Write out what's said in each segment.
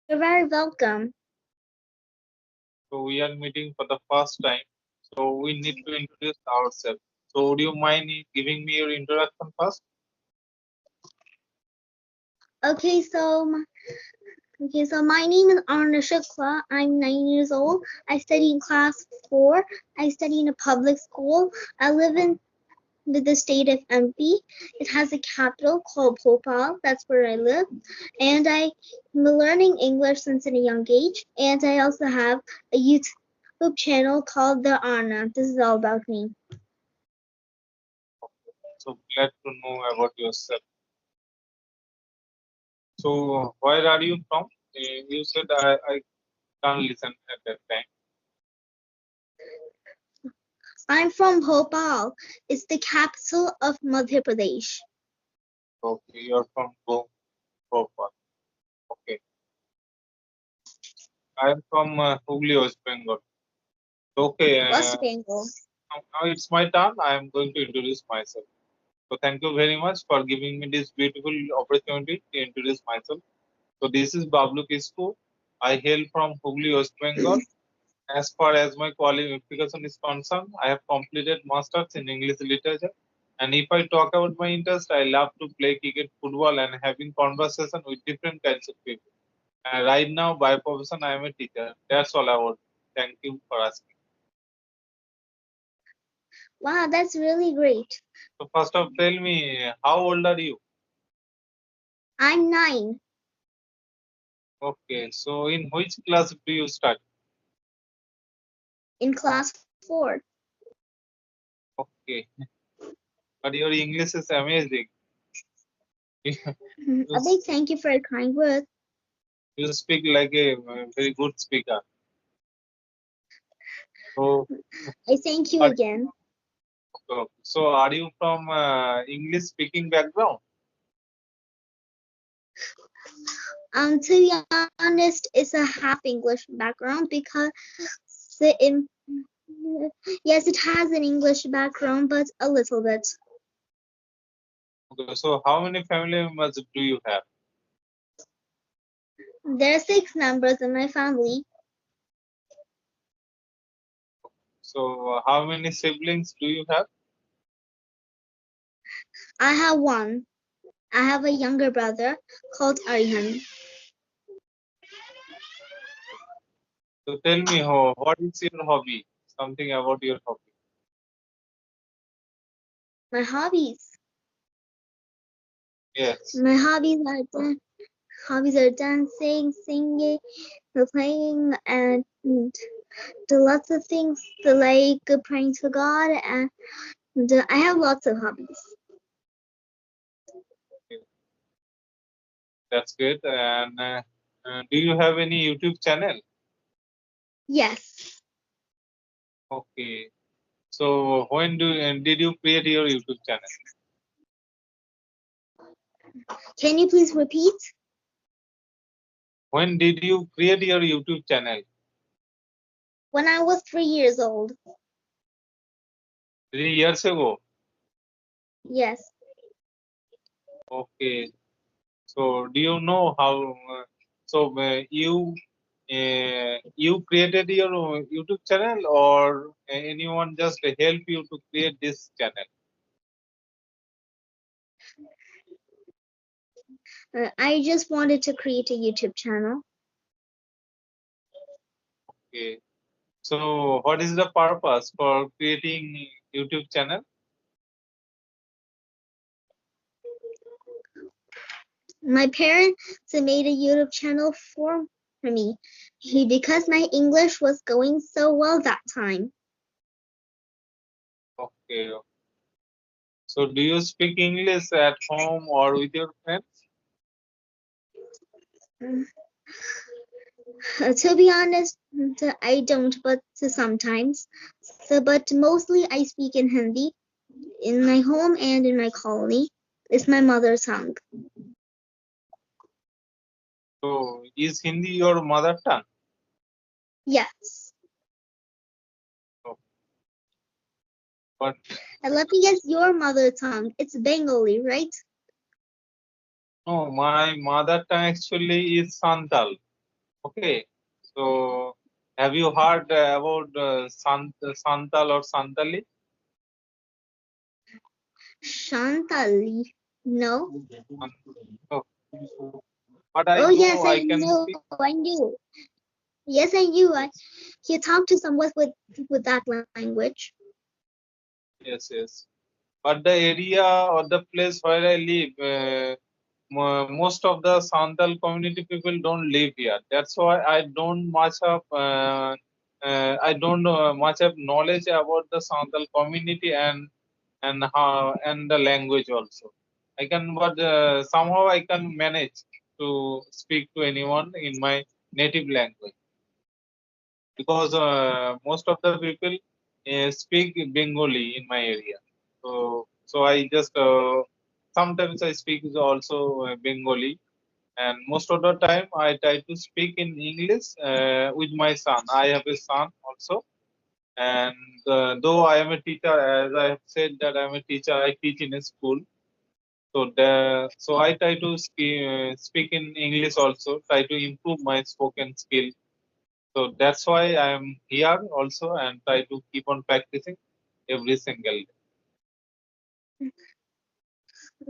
You're very welcome. So we are meeting for the first time. So we need to introduce ourselves. So would you mind giving me your introduction first? Okay, so my name is Arna Shukla. I'm 9 years old. I study in class 4. I study in a public school. I live in the state of MP. It has a capital called Bhopal. That's where I live. And I'm learning English since a young age. And I also have a YouTube channel called The Arna. This is all about me. So glad to know about yourself. So where are you from? You said I can't listen at that time. I'm from Bhopal. It's the capital of Madhya Pradesh. Okay, you're from Bhopal. Okay, I'm from Hooghly, West Bengal. Okay, West Bengal. now it's my turn. I am going to introduce myself. So thank you very much for giving me this beautiful opportunity to introduce myself. So this is Bablu Kisku. I hail from Hooghly, West Bengal. As far as my qualification is concerned, I have completed masters in English literature. And if I talk about my interest, I love to play cricket, football, and having conversation with different kinds of people. And right now, by profession, I am a teacher. That's all I want. Thank you for asking. Wow, that's really great. So first off, tell me, how old are you? I'm 9 Okay, so in which class do you start? in class 4. Okay, but your English is amazing. you, A big thank you for your kind words. you speak like a very good speaker. So, I thank you are, again. so are you from English speaking background? To be honest, it's a half English background because the in, yes, it has an English background, but a little bit. Okay, so how many family members do you have? There are 6 members in my family. So how many siblings do you have? I have one. I have a younger brother called Aryan. So tell me, what is your hobby? Something about your hobby. My hobbies. Yes. My hobbies are dancing, singing, playing, and do lots of things like praying to God, and I have lots of hobbies. Okay, that's good. And do you have any YouTube channel? Yes. Okay. So when did you create your YouTube channel? Can you please repeat? When did you create your YouTube channel? When I was 3 years old. 3 years ago. Yes. Okay. So do you know how? So you created your YouTube channel, or anyone just help you to create this channel? I just wanted to create a YouTube channel. Okay. So what is the purpose for creating YouTube channel? My parents made a YouTube channel for me because my English was going so well that time. Okay. So do you speak English at home or with your friends? To be honest, I don't, but sometimes. But mostly I speak in Hindi in my home and in my colony. It's my mother tongue. So is Hindi your mother tongue? Yes. Oh, but I'd love to guess your mother tongue. It's Bengali, right? no, my mother tongue actually is Santal. Okay. So have you heard about Santal or Santali? Shantali. No. Um, no. But I Oh know yes, I I can knew. speak. I knew. Yes, I knew. He talked to someone with that language. Yes, yes. But the area or the place where I live, most of the Santal community people don't live here. That's why I don't much have knowledge about the Santal community and how and the language also. I can, but somehow I can manage to speak to anyone in my native language because most of the people speak Bengali in my area. So I just sometimes I speak also Bengali, and most of the time I try to speak in English with my son. I have a son also, and though I am a teacher, as I have said that I am a teacher, I teach in a school. So I try to speak in English also, try to improve my spoken skill. So that's why I am here also and try to keep on practicing every single day.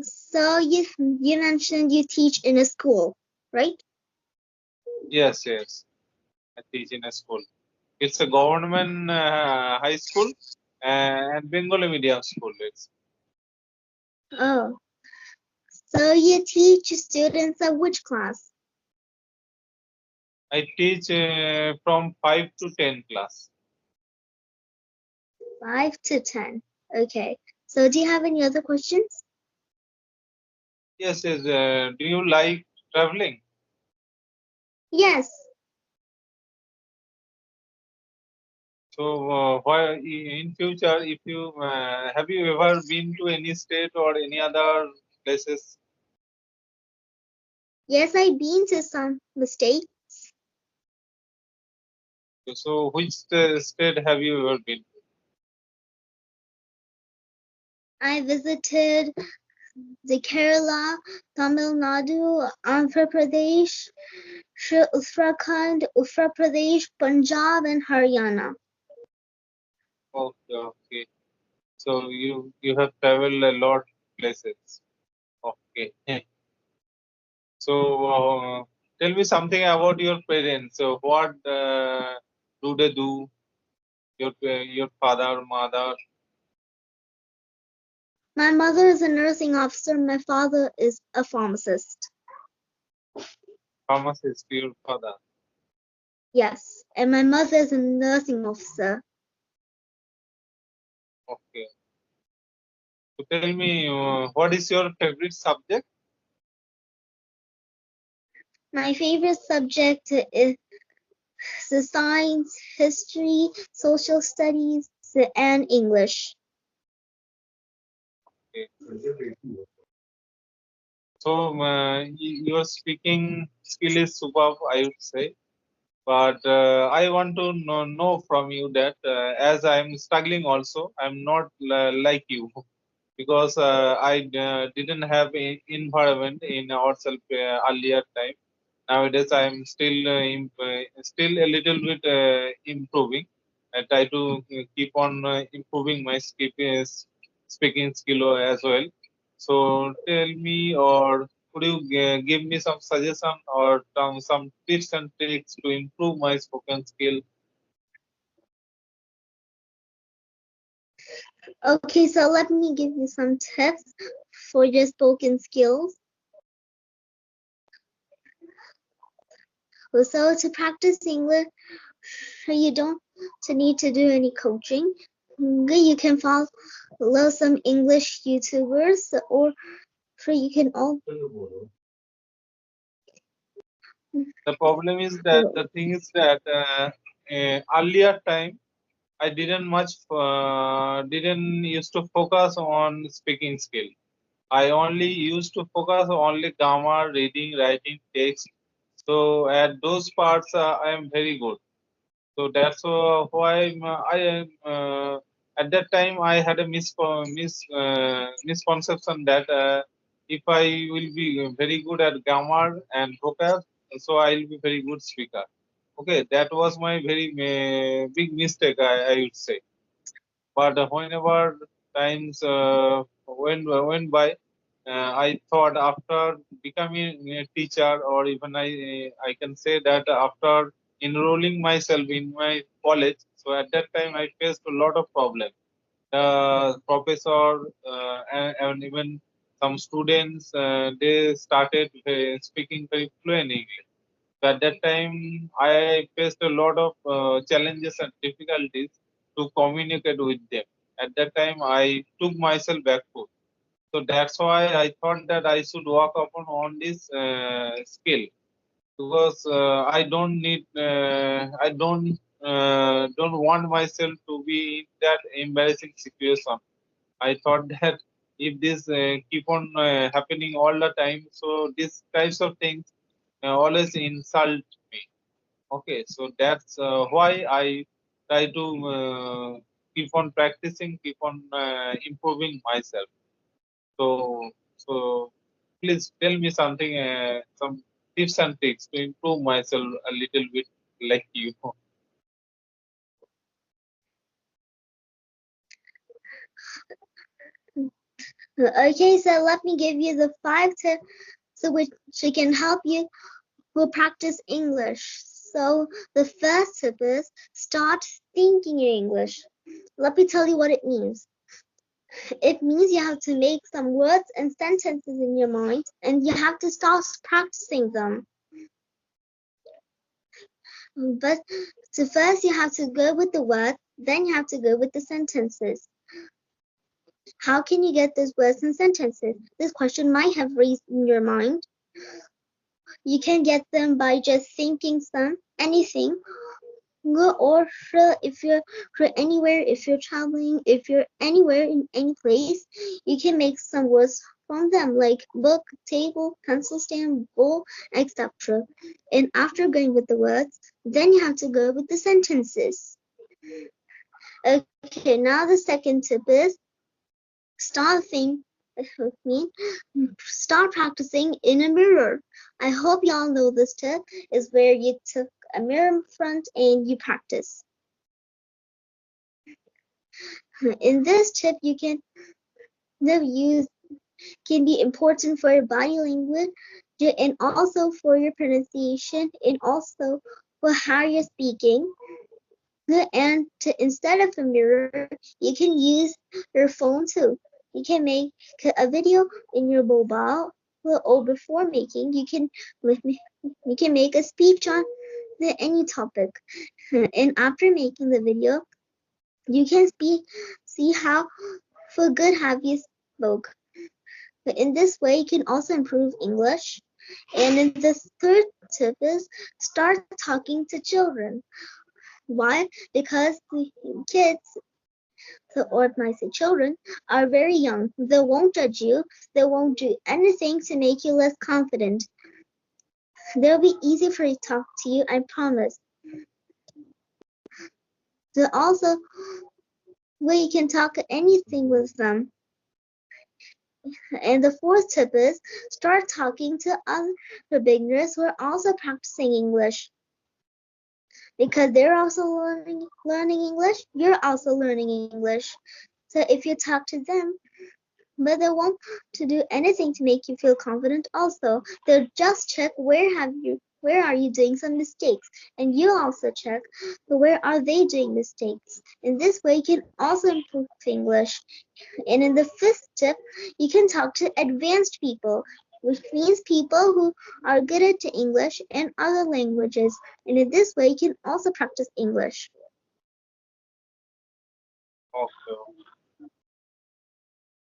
So you mentioned you teach in a school, right? Yes, yes. I teach in a school. It's a government high school and Bengali medium school. Oh, so you teach students of which class? I teach from 5 to 10 class. 5 to 10. Okay. So do you have any other questions? Yes, yes. Do you like traveling? Yes. So, why in future, if you have you ever been to any state or any other places? Yes, I've been to some mistakes. So, which state have you ever been? I visited the Kerala, Tamil Nadu, Andhra Pradesh, Uttarakhand, Uttar Pradesh, Punjab, and Haryana. Okay, okay. So you have traveled a lot places. Okay. So tell me something about your parents. So what do they do? Your father, mother, My mother is a nursing officer. My father is a pharmacist. pharmacist, your father. Yes, and my mother is a nursing officer. Okay. So tell me, what is your favorite subject? My favorite subject is the science, history, social studies, and English. Okay. So your speaking skill is superb, I would say. But I want to know from you that as I'm struggling also, I'm not like you because I didn't have environment in ourselves earlier time. Nowadays, I'm still a little bit improving. I try to keep on improving my speaking skill as well. So tell me, or could you give me some suggestion or some tips and tricks to improve my spoken skill? Okay, so let me give you some tips for your spoken skills. So to practice English, you don't need to do any coaching. You can follow some English YouTubers, or you can all. The problem is that the thing is that earlier time I didn't used to focus on speaking skill. I only used to focus only grammar, reading, writing, text. So at those parts, I am very good. So that's why I am. At that time, I had a misconception that if I will be very good at grammar and vocab, so I'll be very good speaker. Okay, that was my very big mistake, I would say. But whenever times went by, I thought after becoming a teacher, or even I can say that after enrolling myself in my college. So at that time I faced a lot of problems. Professor and even some students, they started speaking very fluent English. So at that time, I faced a lot of challenges and difficulties to communicate with them. At that time, I took myself backward. So that's why I thought that I should work upon on this skill, because I don't want myself to be in that embarrassing situation. I thought that if this keep on happening all the time, so these types of things always insult me. Okay, so that's why I try to keep on practicing, keep on improving myself. So please tell me something, some tips and tricks to improve myself a little bit, like you. Okay, so let me give you the 5 tips so which can help you will practice English. So the first tip is start thinking in English. Let me tell you what it means. It means you have to make some words and sentences in your mind, and you have to start practicing them. But so first you have to go with the words, then you have to go with the sentences. How can you get those words and sentences? This question might have raised in your mind. You can get them by just thinking anything, or if you're anywhere, if you're traveling, if you're anywhere in any place, you can make some words from them, like book, table, pencil stand, bowl, etc. And after going with the words, then you have to go with the sentences. Okay, now the second tip is start think me start practicing in a mirror. I hope y'all know this tip is where you took a mirror in front and you practice. In this tip, you can the use can be important for your body language and also for your pronunciation and also for how you're speaking. And instead of a mirror, you can use your phone too. You can make a video in your mobile, or before making, you can make a speech on any topic. And after making the video, you can see how for good have you spoke. In this way, you can also improve English. And in the third tip is start talking to children. Why? Because the kids, or if I say children, are very young. They won't judge you. They won't do anything to make you less confident. They'll be easy for you to talk to you, I promise. So also, where you can talk anything with them. And the fourth tip is start talking to other beginners who are also practicing English. Because they're also learning English, you're also learning English. So if you talk to them, but they won't to do anything to make you feel confident also. They'll just check where are you doing some mistakes, and you also check where are they doing mistakes. In this way you can also improve English. And in the fifth tip, you can talk to advanced people, which means people who are good at English and other languages. And in this way, you can also practice English. Okay.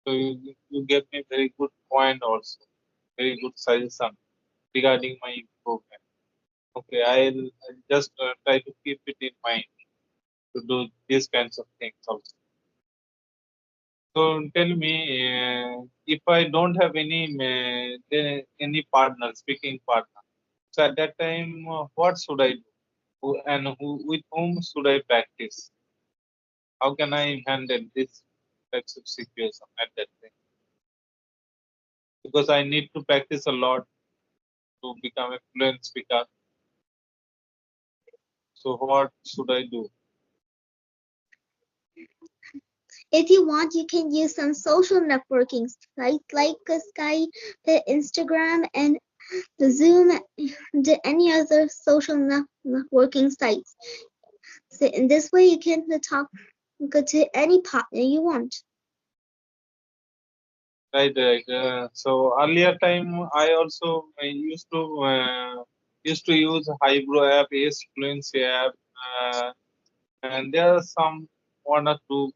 So you gave me very good point also, very good suggestion regarding my improvement. Okay, I'll just try to keep it in mind to do these kinds of things also. So tell me, if I don't have any partner, speaking partner, so at that time, what should I do? With whom should I practice? How can I handle this types of situation at that time? Because I need to practice a lot to become a fluent speaker. So what should I do? If you want, you can use some social networking sites like Skype, the Instagram, and the Zoom, and any other social networking sites. So in this way, you can talk to any partner you want. Right, right. So earlier time, I also used to use Hybro app, Yes Fluency app, and there are some one or two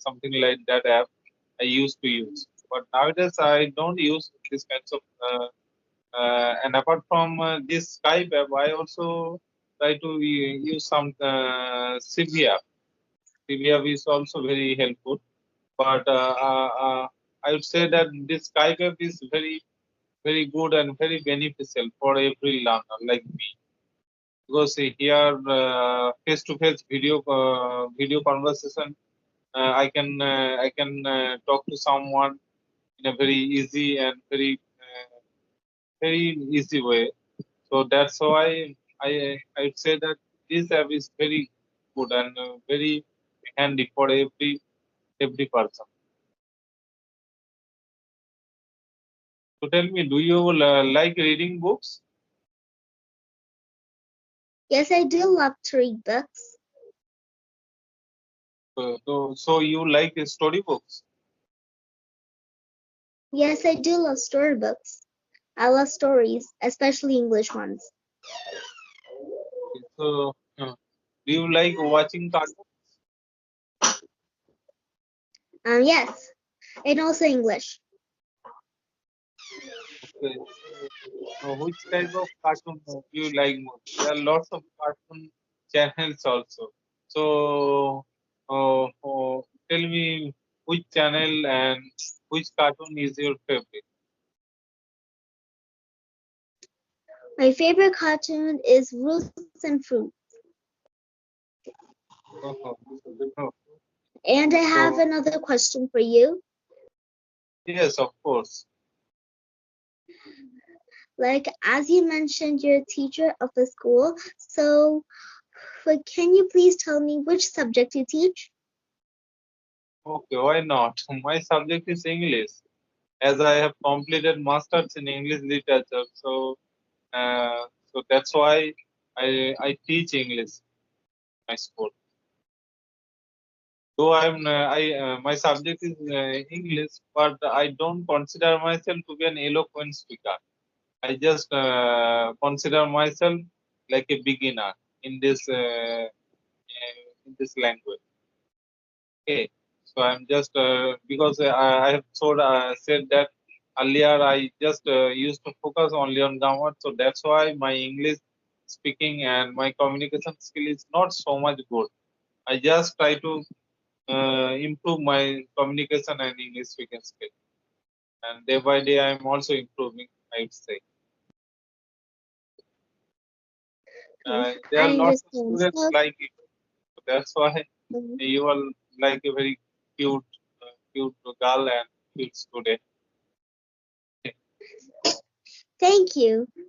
something like that app I used to use. But nowadays, I don't use these kinds of. And apart from this Skype app, I also try to use some CV app. CV app is also very helpful. But I would say that this Skype app is very good and very beneficial for every learner like me, because here face-to-face video conversation, I can talk to someone in a very easy and very easy way. So that's why I'd say that this app is very good and very handy for every person. So tell me, do you like reading books? Yes, I do love to read books. So you like storybooks? Yes, I do love storybooks. I love stories, especially English ones. So do you like watching cartoons? Yes, and also English. Okay. So which type of cartoon do you like more? There are lots of cartoon channels also. So tell me which channel and which cartoon is your favorite? My favorite cartoon is Roots and Fruit. Oh, oh. And I have So another question for you. yes, of course. Like, as you mentioned, you're a teacher of a school. So, like, can you please tell me which subject you teach? Okay, why not? My subject is English, as I have completed masters in English literature. So that's why I teach English in my school. Though my subject is English, but I don't consider myself to be an eloquent speaker. I just consider myself like a beginner in this language. Okay, so I'm just because I have said that earlier. I just used to focus only on grammar, so that's why my English speaking and my communication skill is not so much good. I just try to improve my communication and English speaking skill, and day by day I'm also improving, I would say. There are I lots of understand. students like you, so that's why Mhm. you are like a very cute girl and cute student. Thank you.